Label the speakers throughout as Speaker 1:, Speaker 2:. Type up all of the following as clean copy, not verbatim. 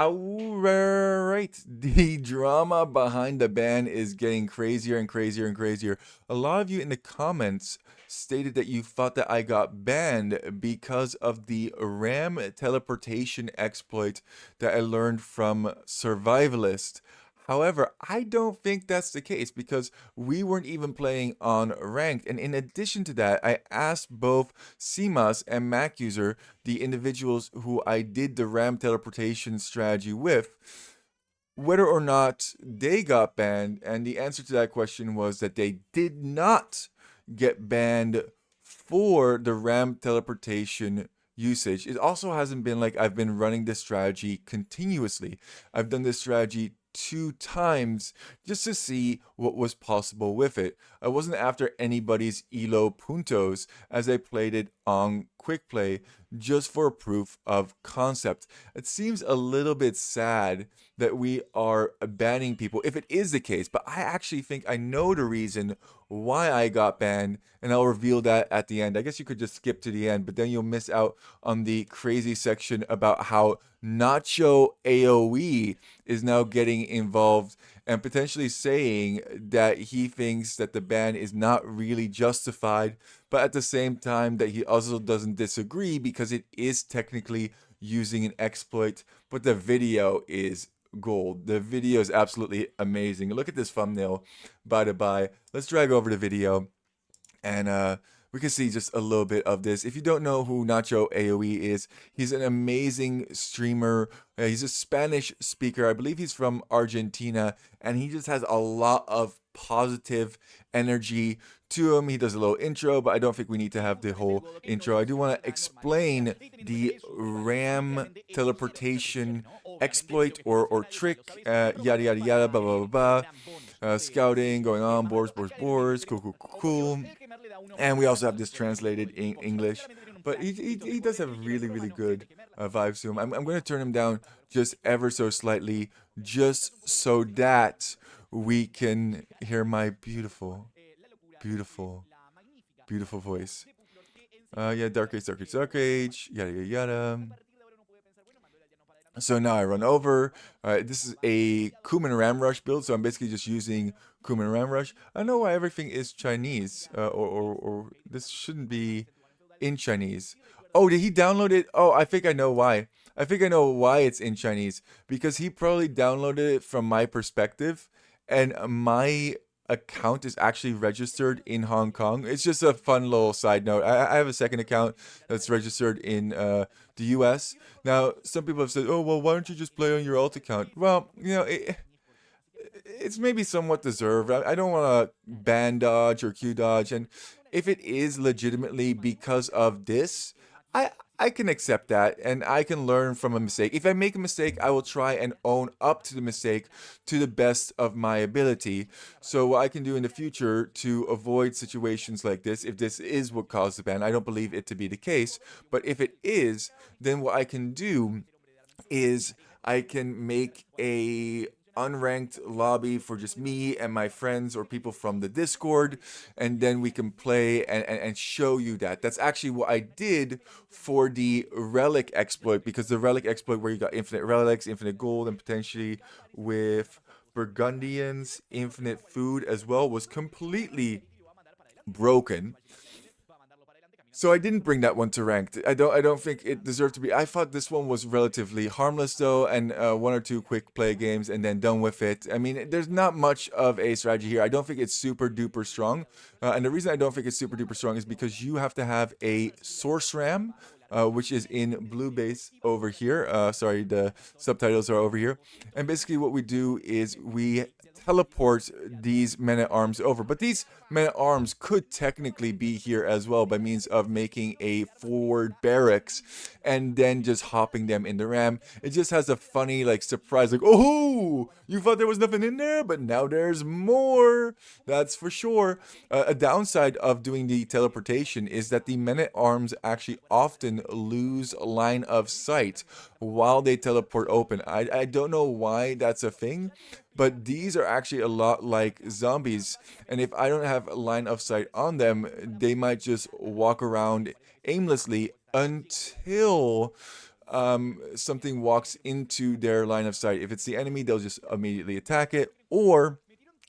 Speaker 1: Alright, the drama behind the ban is getting crazier and crazier and crazier. A lot of you in the comments stated that you thought that I got banned because of the RAM teleportation exploit that I learned from Survivalist. However, I don't think that's the case because we weren't even playing on ranked. And in addition to that, I asked both CMOS and Mac user, the individuals who I did the RAM teleportation strategy with, whether or not they got banned. And the answer to that question was that they did not get banned for the RAM teleportation usage. It also hasn't been like I've been running this strategy continuously. I've done this strategy 2 times just to see what was possible with it. I wasn't after anybody's elo puntos as I played it on quick play just for proof of concept. It seems a little bit sad that we are banning people if it is the case, but I actually think I know the reason why I got banned, and I'll reveal that at the end. I guess you could just skip to the end, but then you'll miss out on the crazy section about how Nacho AOE is now getting involved and potentially saying that he thinks that the ban is not really justified, but at the same time that he also doesn't disagree because it is technically using an exploit, but the video is gold. The video is absolutely amazing. Look at this thumbnail, by the by. Let's drag over the video and we can see just a little bit of this. If you don't know who Nacho AOE is, he's an amazing streamer. He's a Spanish speaker. I believe he's from Argentina, and he just has a lot of positive energy to him. He does a little intro, but I don't think we need to have the whole intro. I do want to explain the RAM teleportation exploit or trick, yada yada yada, blah blah blah blah. Scouting going on, boars, cool, cool, cool, cool. And we also have this translated in English. But he does have really, really good vibes to him. I'm going to turn him down just ever so slightly, just so that we can hear my beautiful, beautiful, beautiful voice. Yeah, Dark Age, yada, yada, yada. So now I run over. This is a Kuman Ram Rush build, so I'm basically just using Kuman Ram Rush. I don't know why everything is Chinese, or this shouldn't be in Chinese. Oh, did he download it? Oh, I think I know why. I think I know why it's in Chinese. Because he probably downloaded it from my perspective, and my account is actually registered in Hong Kong. It's just a fun little side note. I have a second account that's registered in the US. Now, some people have said, oh, well, why don't you just play on your alt account? Well, it's maybe somewhat deserved. I don't want to ban dodge or Q dodge. And if it is legitimately because of this, I can accept that and I can learn from a mistake. If I make a mistake, I will try and own up to the mistake to the best of my ability. So what I can do in the future to avoid situations like this, if this is what caused the ban, I don't believe it to be the case, but if it is, then what I can do is I can make a unranked lobby for just me and my friends or people from the Discord, and then we can play and show you that. That's actually what I did for the relic exploit, because the relic exploit where you got infinite relics, infinite gold, and potentially with Burgundians, infinite food as well, was completely broken. So I didn't bring that one to ranked. I don't think it deserved to be. I thought this one was relatively harmless though, and one or two quick play games and then done with it. I mean, there's not much of a strategy here. I don't think it's super duper strong. And the reason I don't think it's super duper strong is because you have to have a source RAM, which is in blue base over here. Sorry, the subtitles are over here. And basically what we do is we teleport these men-at-arms over. But these men-at-arms could technically be here as well by means of making a forward barracks and then just hopping them in the ram. It just has a funny like surprise, like, oh, you thought there was nothing in there, but now there's more. That's for sure. A downside of doing the teleportation is that the men-at-arms actually often lose line of sight while they teleport open. I don't know why that's a thing, but these are actually a lot like zombies, and if I don't have a line of sight on them, they might just walk around aimlessly until something walks into their line of sight. If it's the enemy, they'll just immediately attack it, or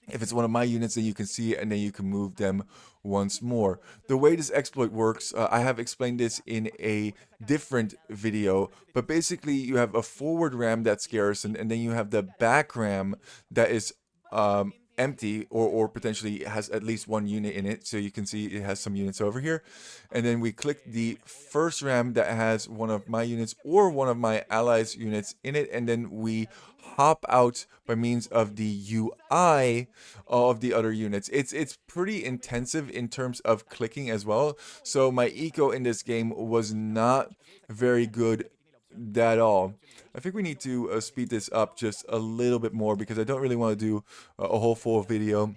Speaker 1: if it's one of my units, then you can see it and then you can move them once more. The way this exploit works, I have explained this in a different video, but basically you have a forward ram that's garrisoned, and then you have the back ram that is empty, or potentially has at least one unit in it. So you can see it has some units over here. And then we click the first ram that has one of my units or one of my allies' units in it, and then we hop out by means of the UI of the other units. It's pretty intensive in terms of clicking as well. So my eco in this game was not very good at all. I think we need to speed this up just a little bit more because I don't really want to do a whole full video.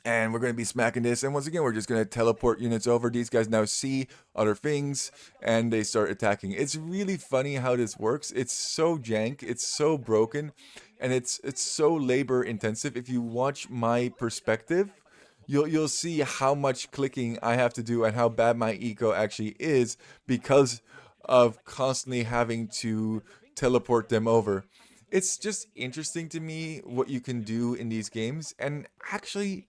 Speaker 1: And we're going to be smacking this. And once again, we're just going to teleport units over. These guys now see other things and they start attacking. It's really funny how this works. It's so jank. It's so broken. And it's so labor intensive. If you watch my perspective, you'll see how much clicking I have to do and how bad my eco actually is because of constantly having to teleport them over. It's just interesting to me what you can do in these games, and actually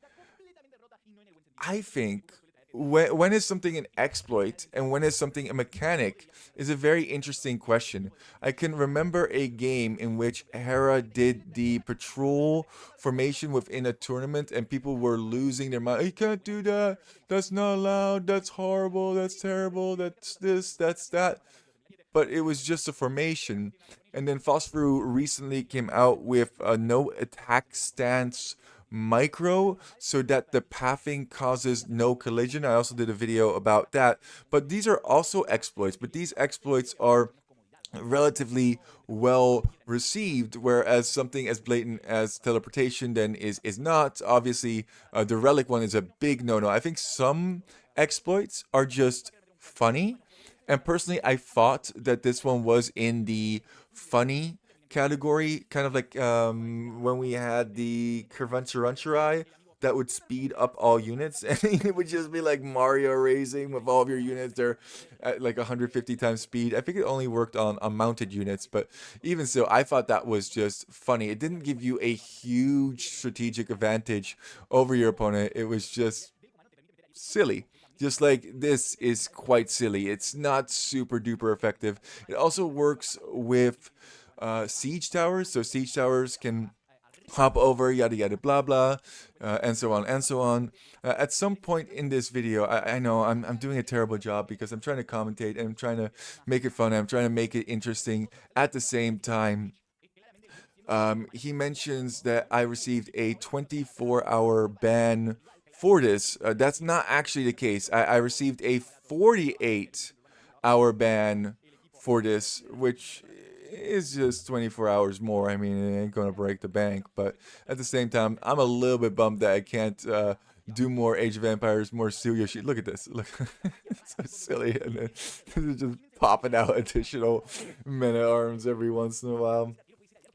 Speaker 1: I think when is something an exploit and when is something a mechanic is a very interesting question. I can remember a game in which Hera did the patrol formation within a tournament and people were losing their mind. You can't do that. That's not allowed. That's horrible. That's terrible. That's this. That's that. But it was just a formation. And then Phosphor recently came out with a no attack stance micro so that the pathing causes no collision. I also did a video about that. But these are also exploits, but these exploits are relatively well received, whereas something as blatant as teleportation then is not. Obviously, the relic one is a big no-no. I think some exploits are just funny, and personally, I thought that this one was in the funny category, kind of like when we had the Curventurunturai that would speed up all units, and it would just be like Mario racing with all of your units. They're at like 150 times speed. I think it only worked on mounted units, but even so, I thought that was just funny. It didn't give you a huge strategic advantage over your opponent. It was just silly. Just like this is quite silly. It's not super duper effective. It also works with siege towers. So siege towers can hop over, yada yada blah blah, and so on and so on. At some point in this video, I know I'm doing a terrible job because I'm trying to commentate and I'm trying to make it fun. I'm trying to make it interesting at the same time. He mentions that I received a 24-hour ban for this. That's not actually the case. I received a 48-hour ban for this, which is just 24 hours more. I mean, it ain't gonna break the bank, but at the same time, I'm a little bit bummed that I can't do more Age of Empires, more Steal Your Shit. Look at this. Look, it's so silly, and then it's just popping out additional men at arms every once in a while.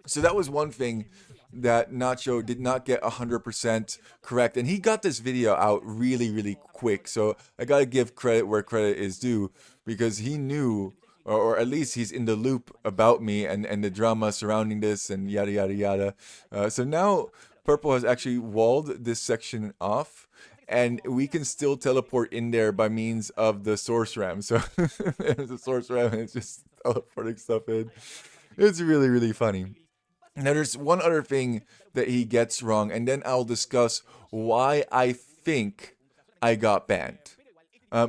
Speaker 1: So that was one thing that Nacho did not get 100% correct. And he got this video out really, really quick. So I got to give credit where credit is due because he knew, or at least he's in the loop about me and the drama surrounding this and yada, yada, yada. So now Purple has actually walled this section off. And we can still teleport in there by means of the source RAM. So there's a source RAM and it's just teleporting stuff in. It's really, really funny. Now, there's one other thing that he gets wrong, and then I'll discuss why I think I got banned.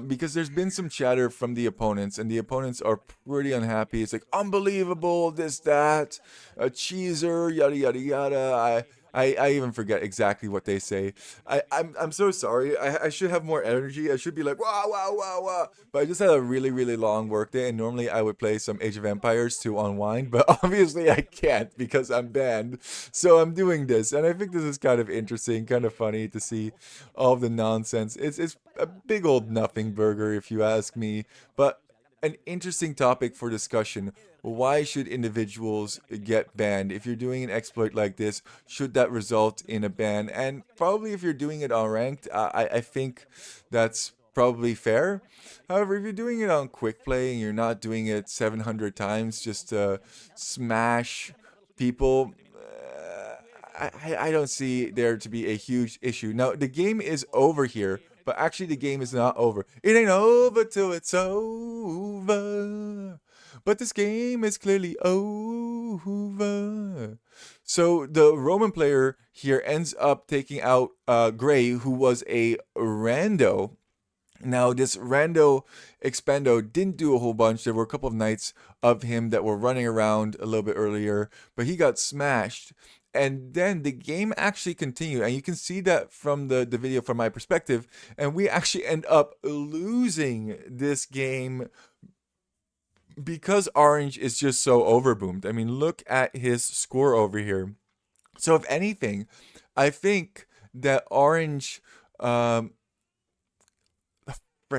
Speaker 1: Because there's been some chatter from the opponents, and the opponents are pretty unhappy. It's like, unbelievable, this, that, a cheeser, yada, yada, yada. I even forget exactly what they say. I'm so sorry. I should have more energy. I should be like, wow, wow, wow, wow. But I just had a really, really long work day, and normally I would play some Age of Empires to unwind, but obviously I can't because I'm banned. So I'm doing this, and I think this is kind of interesting, kind of funny to see all of the nonsense. It's a big old nothing burger, if you ask me, but an interesting topic for discussion. Why should individuals get banned? If you're doing an exploit like this, should that result in a ban? And probably if you're doing it on ranked, I think that's probably fair. However, if you're doing it on quick play and you're not doing it 700 times just to smash people, I don't see there to be a huge issue. Now, the game is over here, but actually the game is not over. It ain't over till it's over. But this game is clearly over. So the Roman player here ends up taking out Gray, who was a rando. Now, this rando expendo didn't do a whole bunch. There were a couple of knights of him that were running around a little bit earlier, but he got smashed. And then the game actually continued. And you can see that from the video from my perspective. And we actually end up losing this game because Orange is just so overboomed. I mean, look at his score over here. So, if anything, I think that Orange. Frick,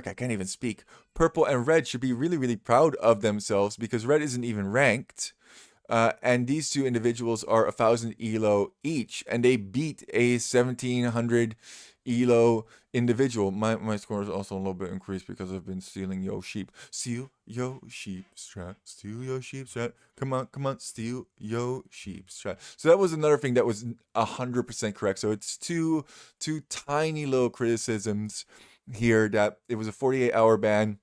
Speaker 1: I can't even speak. Purple and Red should be really, really proud of themselves because Red isn't even ranked. And these two individuals are 1,000 elo each, and they beat a 1,700 elo individual. My score is also a little bit increased because I've been stealing yo sheep. Steal yo sheep strat. Steal yo sheep strat. Come on, steal yo sheep strat. So that was another thing that was 100% correct. So it's two tiny little criticisms here that it was a 48-hour ban.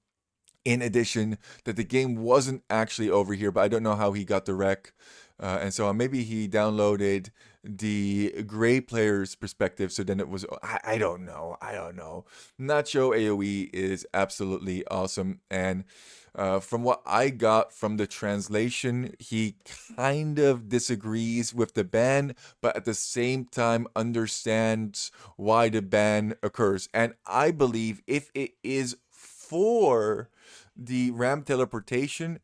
Speaker 1: In addition, that the game wasn't actually over here, but I don't know how he got the wreck. And so maybe he downloaded the Gray player's perspective, so then it was. I don't know. I don't know. Nacho AOE is absolutely awesome. And from what I got from the translation, he kind of disagrees with the ban, but at the same time understands why the ban occurs. And I believe if it is for the RAM teleportation,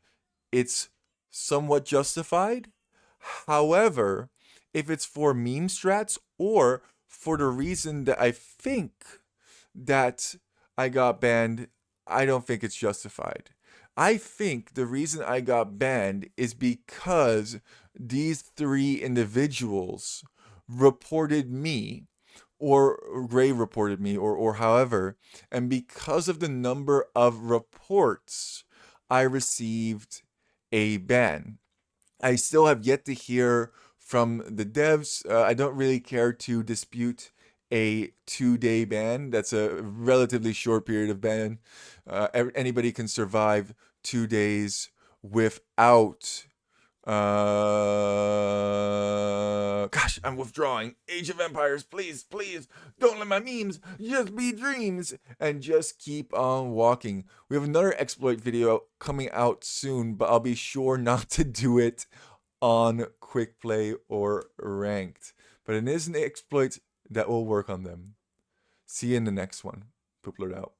Speaker 1: it's somewhat justified. However, if it's for meme strats or for the reason that I think that I got banned, I don't think it's justified. I think the reason I got banned is because these three individuals reported me or Gray reported me or however, and because of the number of reports, I received a ban. I still have yet to hear from the devs. I don't really care to dispute a 2-day ban. That's a relatively short period of ban. Anybody can survive 2 days without gosh, I'm withdrawing. Age of Empires, please, please, don't let my memes just be dreams and just keep on walking. We have another exploit video coming out soon, but I'll be sure not to do it on quick play or ranked. But it is an exploit that will work on them. See you in the next one. Poopler out.